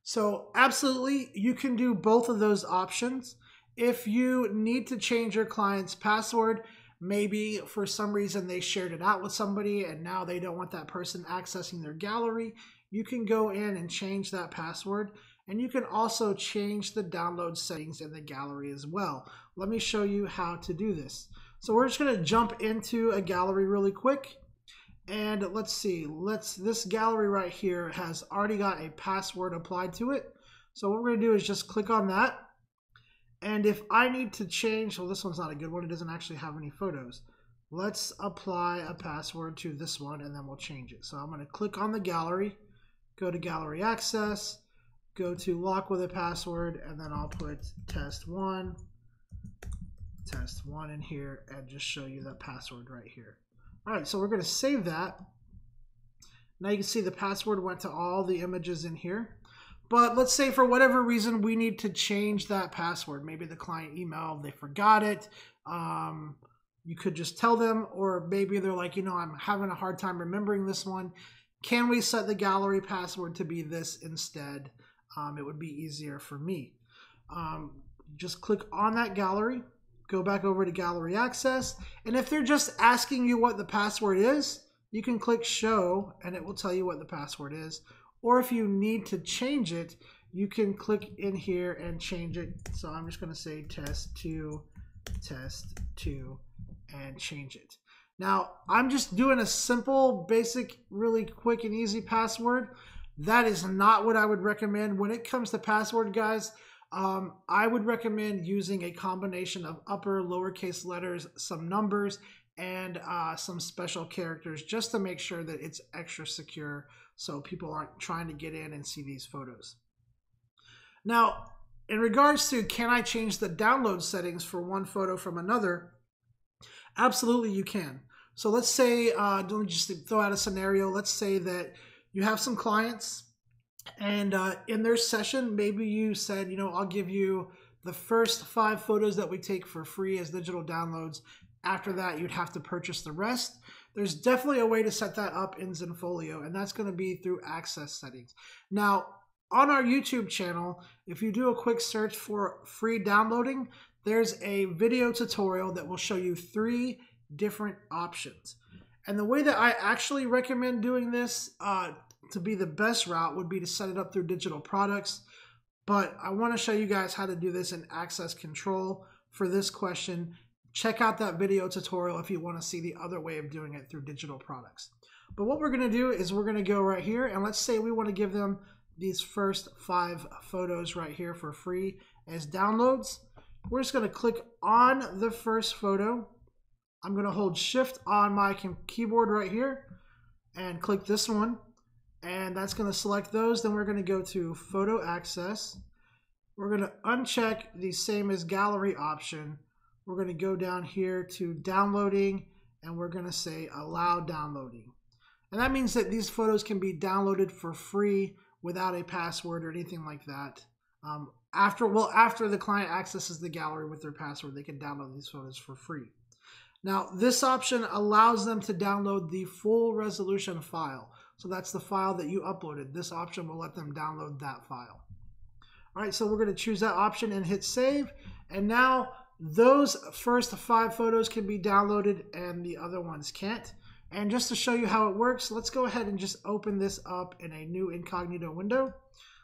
So absolutely, you can do both of those options. If you need to change your client's password, maybe for some reason they shared it out with somebody and now they don't want that person accessing their gallery, you can go in and change that password. And you can also change the download settings in the gallery as well. Let me show you how to do this. So we're just going to jump into a gallery really quick. And let's see, this gallery right here has already got a password applied to it. So what we're going to do is just click on that. And if I need to change, well, this one's not a good one. It doesn't actually have any photos. Let's apply a password to this one and then we'll change it. So I'm going to click on the gallery, go to gallery access, go to lock with a password, and then I'll put test1 in here and just show you the password right here. All right, so we're going to save that. Now you can see the password went to all the images in here. But let's say for whatever reason we need to change that password. Maybe the client emailed, they forgot it. You could just tell them, or maybe they're like, I'm having a hard time remembering this one. Can we set the gallery password to be this instead? It would be easier for me. Just click on that gallery, go back over to gallery access, and if they're just asking you what the password is, you can click show and it will tell you what the password is. Or if you need to change it, you can click in here and change it. So I'm just going to say test2 and change it. Now I'm just doing a simple, basic, really quick and easy password. That is not what I would recommend. When it comes to password, guys, I would recommend using a combination of upper, lowercase letters, some numbers, and some special characters just to make sure that it's extra secure so people aren't trying to get in and see these photos. Now, in regards to can I change the download settings for one photo from another, absolutely you can. So let's say, let me just throw out a scenario. Let's say that you have some clients and in their session, maybe you said, I'll give you the first 5 photos that we take for free as digital downloads. After that, you'd have to purchase the rest. There's definitely a way to set that up in Zenfolio, and that's going to be through access settings. Now, on our YouTube channel, if you do a quick search for free downloading, there's a video tutorial that will show you 3 different options. And the way that I actually recommend doing this to be the best route would be to set it up through digital products. But I want to show you guys how to do this in access control for this question. Check out that video tutorial if you want to see the other way of doing it through digital products. But what we're going to do is we're going to go right here, and let's say we want to give them these first 5 photos right here for free as downloads. We're just going to click on the first photo. I'm going to hold shift on my keyboard right here and click this one. And that's going to select those. Then we're going to go to photo access. We're going to uncheck the same as gallery option. We're going to go down here to downloading, and we're going to say allow downloading. And that means that these photos can be downloaded for free without a password or anything like that. After the client accesses the gallery with their password, they can download these photos for free. Now, this option allows them to download the full resolution file. So that's the file that you uploaded. This option will let them download that file. All right, so we're going to choose that option and hit save. And now those first 5 photos can be downloaded and the other ones can't. And just to show you how it works, let's go ahead and just open this up in a new incognito window.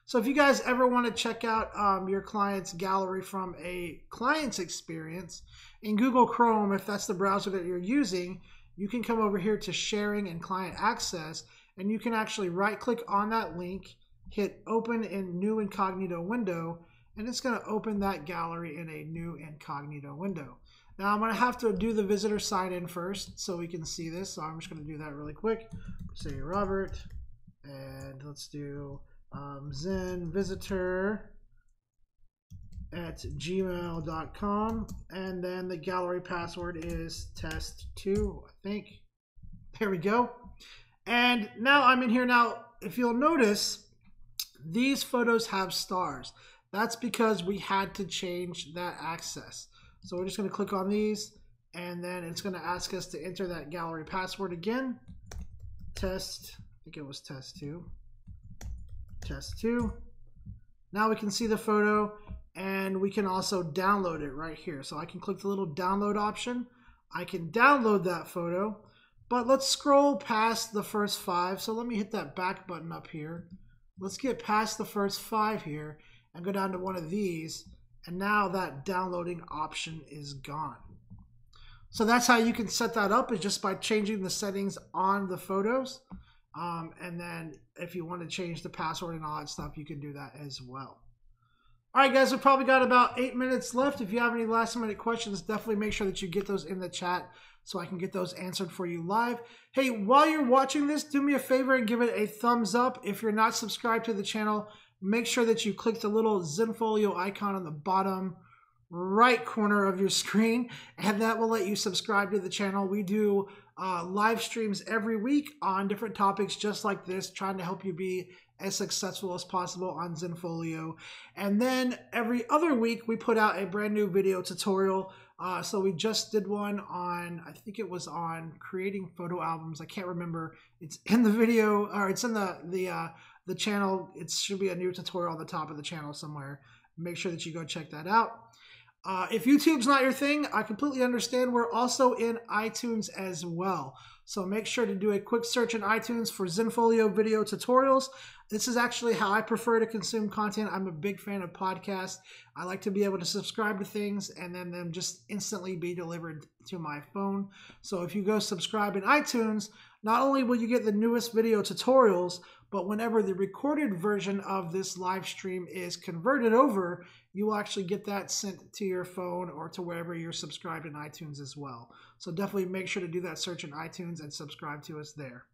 So if you guys ever want to check out your client's gallery from a client's experience in Google Chrome, if that's the browser that you're using, you can come over here to sharing and client access, and you can actually right click on that link, hit open in new incognito window, and it's going to open that gallery in a new incognito window. Now I'm going to have to do the visitor sign in first so we can see this. So I'm just going to do that really quick. Say Robert, and let's do zenvisitor@gmail.com, and then the gallery password is test2, I think. There we go. And now I'm in here. Now, if you'll notice, these photos have stars. That's because we had to change that access. So we're just going to click on these, and then it's going to ask us to enter that gallery password again. Test, I think it was test2. Test2. Now we can see the photo, and we can also download it right here. So I can click the little download option. I can download that photo, but let's scroll past the first 5. So let me hit that back button up here. Let's get past the first 5 here and go down to one of these. And now that downloading option is gone. So that's how you can set that up, is just by changing the settings on the photos. And then if you want to change the password and all that stuff, you can do that as well. All right, guys, we've probably got about 8 minutes left. If you have any last minute questions, definitely make sure that you get those in the chat so I can get those answered for you live. Hey, while you're watching this, do me a favor and give it a thumbs up. If you're not subscribed to the channel, make sure that you click the little Zenfolio icon on the bottom right corner of your screen, and that will let you subscribe to the channel. We do live streams every week on different topics just like this, trying to help you be as successful as possible on Zenfolio. And then every other week we put out a brand new video tutorial. So we just did one on, I think it was on creating photo albums. I can't remember. It's in the video, or it's in the channel. It should be a new tutorial on the top of the channel somewhere. Make sure that you go check that out. If YouTube's not your thing, I completely understand. We're also in iTunes as well. So make sure to do a quick search in iTunes for Zenfolio video tutorials. This is actually how I prefer to consume content. I'm a big fan of podcasts. I like to be able to subscribe to things and then them just instantly be delivered to my phone. So if you go subscribe in iTunes, not only will you get the newest video tutorials, but whenever the recorded version of this live stream is converted over, you will actually get that sent to your phone or to wherever you're subscribed in iTunes as well. So definitely make sure to do that search in iTunes and subscribe to us there.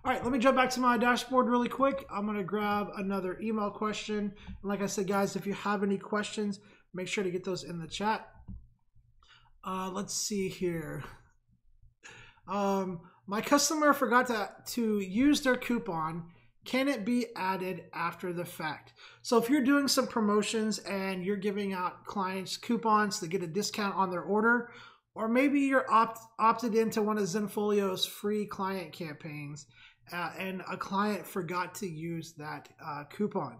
All right, let me jump back to my dashboard really quick. I'm going to grab another email question. And like I said, guys, if you have any questions, make sure to get those in the chat. Let's see here. My customer forgot to use their coupon. Can it be added after the fact? So if you're doing some promotions and you're giving out clients coupons to get a discount on their order, or maybe you're opted into one of Zenfolio's free client campaigns and a client forgot to use that coupon.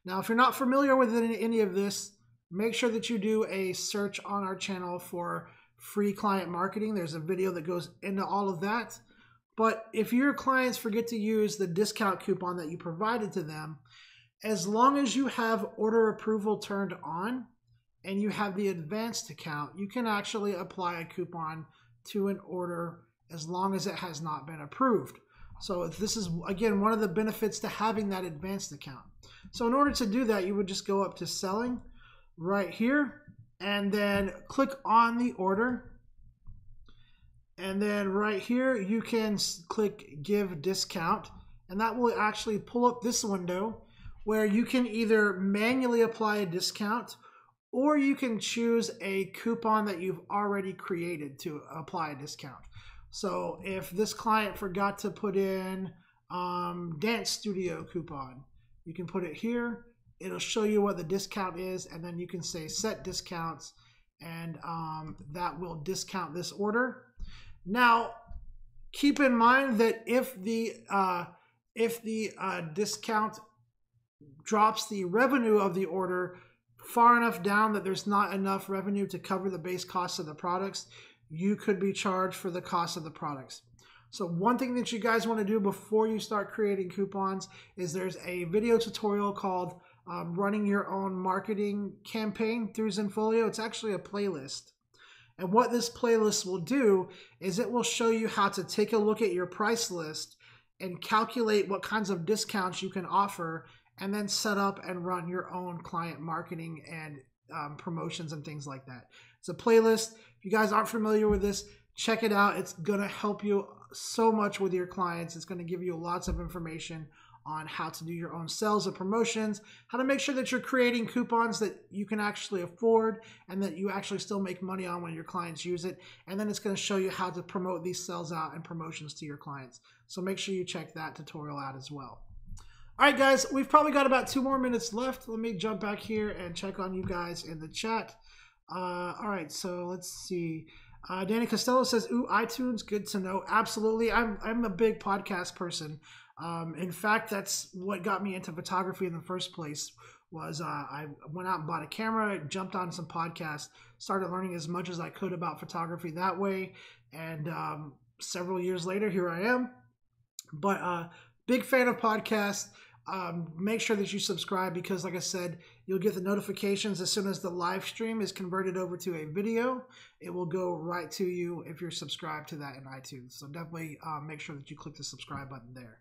Now, if you're not familiar with any of this, make sure that you do a search on our channel for free client marketing. There's a video that goes into all of that. But if your clients forget to use the discount coupon that you provided to them, as long as you have order approval turned on and you have the advanced account, you can actually apply a coupon to an order as long as it has not been approved. So this is, again, one of the benefits to having that advanced account. So in order to do that, you would just go up to selling right here and then click on the order. And then right here, you can click give discount, and that will actually pull up this window where you can either manually apply a discount or you can choose a coupon that you've already created to apply a discount. So if this client forgot to put in dance studio coupon, you can put it here. It'll show you what the discount is, and then you can say set discounts, and that will discount this order. Now, keep in mind that if the discount drops the revenue of the order far enough down that there's not enough revenue to cover the base cost of the products, you could be charged for the cost of the products. So one thing that you guys want to do before you start creating coupons is there's a video tutorial called running your own marketing campaign through Zenfolio. It's actually a playlist. And what this playlist will do is it will show you how to take a look at your price list and calculate what kinds of discounts you can offer, and then set up and run your own client marketing and promotions and things like that. It's a playlist. If you guys aren't familiar with this, check it out. It's going to help you so much with your clients. It's going to give you lots of information on how to do your own sales and promotions, how to make sure that you're creating coupons that you can actually afford and that you actually still make money on when your clients use it. And then it's going to show you how to promote these sales out and promotions to your clients. So make sure you check that tutorial out as well. All right, guys, we've probably got about 2 more minutes left. Let me jump back here and check on you guys in the chat. All right, so let's see. Danny Costello says, ooh, iTunes, good to know. Absolutely. I'm a big podcast person. In fact, that's what got me into photography in the first place. Was I went out and bought a camera, jumped on some podcasts, started learning as much as I could about photography that way. And several years later, here I am. But big fan of podcasts. Make sure that you subscribe because, like I said, you'll get the notifications as soon as the live stream is converted over to a video. It will go right to you if you're subscribed to that in iTunes. So definitely make sure that you click the subscribe button there.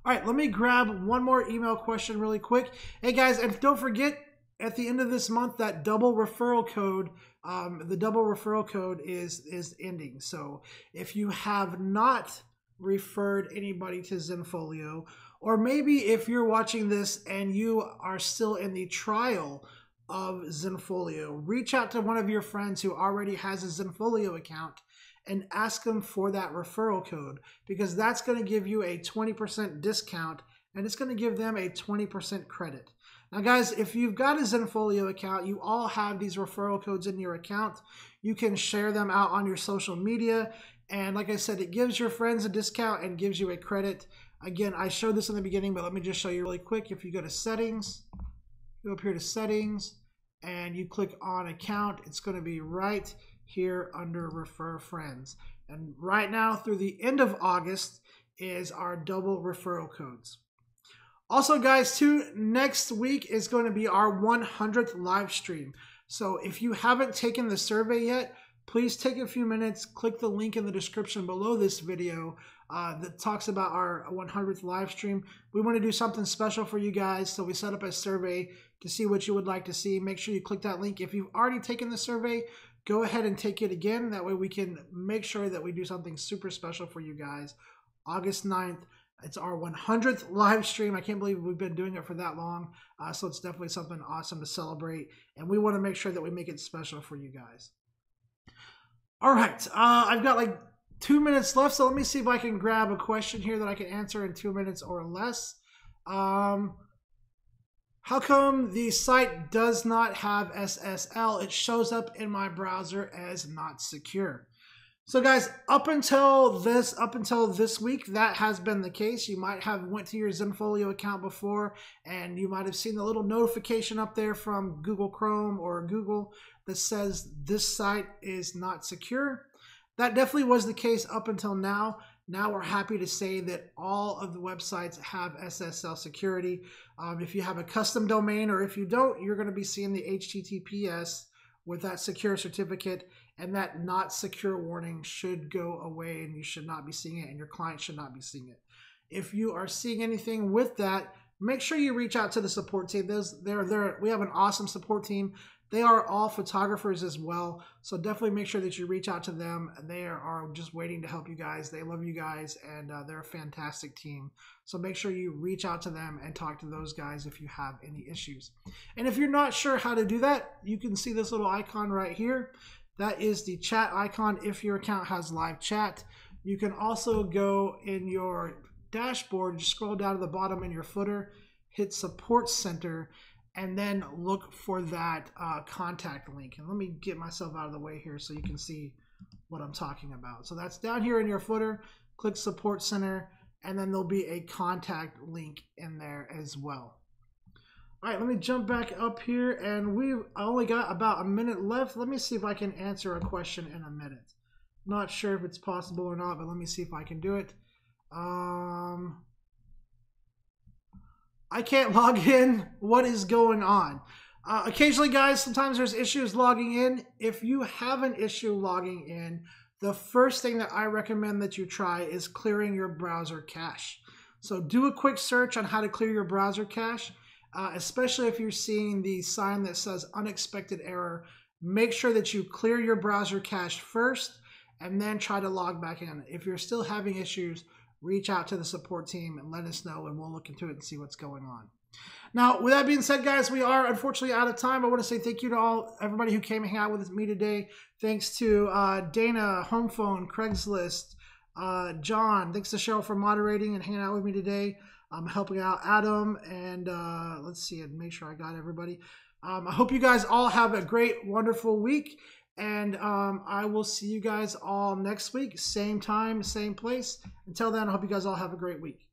All right, let me grab one more email question really quick. Hey guys, and don't forget, at the end of this month, that double referral code, the double referral code is ending. So if you have not referred anybody to Zenfolio, or maybe if you're watching this and you are still in the trial of Zenfolio, reach out to one of your friends who already has a Zenfolio account and ask them for that referral code, because that's going to give you a 20% discount and it's going to give them a 20% credit. Now guys, if you've got a Zenfolio account, you all have these referral codes in your account. You can share them out on your social media. And like I said, it gives your friends a discount and gives you a credit. Again, I showed this in the beginning, but let me just show you really quick. If you go to settings, go up here to settings and you click on account, it's going to be right here under refer friends. And right now through the end of August is our double referral codes. Also guys, too, next week is going to be our 100th live stream. So if you haven't taken the survey yet, please take a few minutes, click the link in the description below this video that talks about our 100th live stream. We want to do something special for you guys, so we set up a survey to see what you would like to see. Make sure you click that link. If you've already taken the survey, go ahead and take it again. That way we can make sure that we do something super special for you guys. August 9th, it's our 100th live stream. I can't believe we've been doing it for that long. So it's definitely something awesome to celebrate. And we want to make sure that we make it special for you guys. All right, I've got like 2 minutes left, so let me see if I can grab a question here that I can answer in 2 minutes or less. How come the site does not have SSL? It shows up in my browser as not secure. So guys, up until this week, that has been the case. You might have went to your Zenfolio account before, and you might have seen the little notification up there from Google Chrome or Google that says this site is not secure. That definitely was the case up until now. Now we're happy to say that all of the websites have SSL security. If you have a custom domain, or if you don't, you're going to be seeing the HTTPS with that secure certificate, and that not secure warning should go away, and you should not be seeing it, and your client should not be seeing it. If you are seeing anything with that, make sure you reach out to the support team. We have an awesome support team. They are all photographers as well, so definitely make sure that you reach out to them. They are just waiting to help you guys. They love you guys, and they're a fantastic team. So make sure you reach out to them and talk to those guys if you have any issues. And if you're not sure how to do that, you can see this little icon right here. That is the chat icon if your account has live chat. You can also go in your dashboard, just scroll down to the bottom in your footer, hit Support Center, and then look for that contact link. And let me get myself out of the way here so you can see what I'm talking about. So that's down here in your footer. Click Support Center, and then there'll be a contact link in there as well. All right, let me jump back up here, and we've only got about a minute left. Let me see if I can answer a question in a minute. Not sure if it's possible or not, but let me see if I can do it. I can't log in. What is going on? Occasionally, guys, sometimes there's issues logging in. If you have an issue logging in, the first thing that I recommend that you try is clearing your browser cache. So do a quick search on how to clear your browser cache, especially if you're seeing the sign that says unexpected error. Make sure that you clear your browser cache first and then try to log back in. If you're still having issues, reach out to the support team and let us know, and we'll look into it and see what's going on. Now, with that being said, guys, we are unfortunately out of time. I want to say thank you to everybody who came and hang out with me today. Thanks to Dana, Homephone, Craigslist, John. Thanks to Cheryl for moderating and hanging out with me today. I'm helping out Adam, and let's see and make sure I got everybody. I hope you guys all have a great, wonderful week. And I will see you guys all next week. Same time, same place. Until then, I hope you guys all have a great week.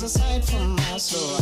Aside from my soul.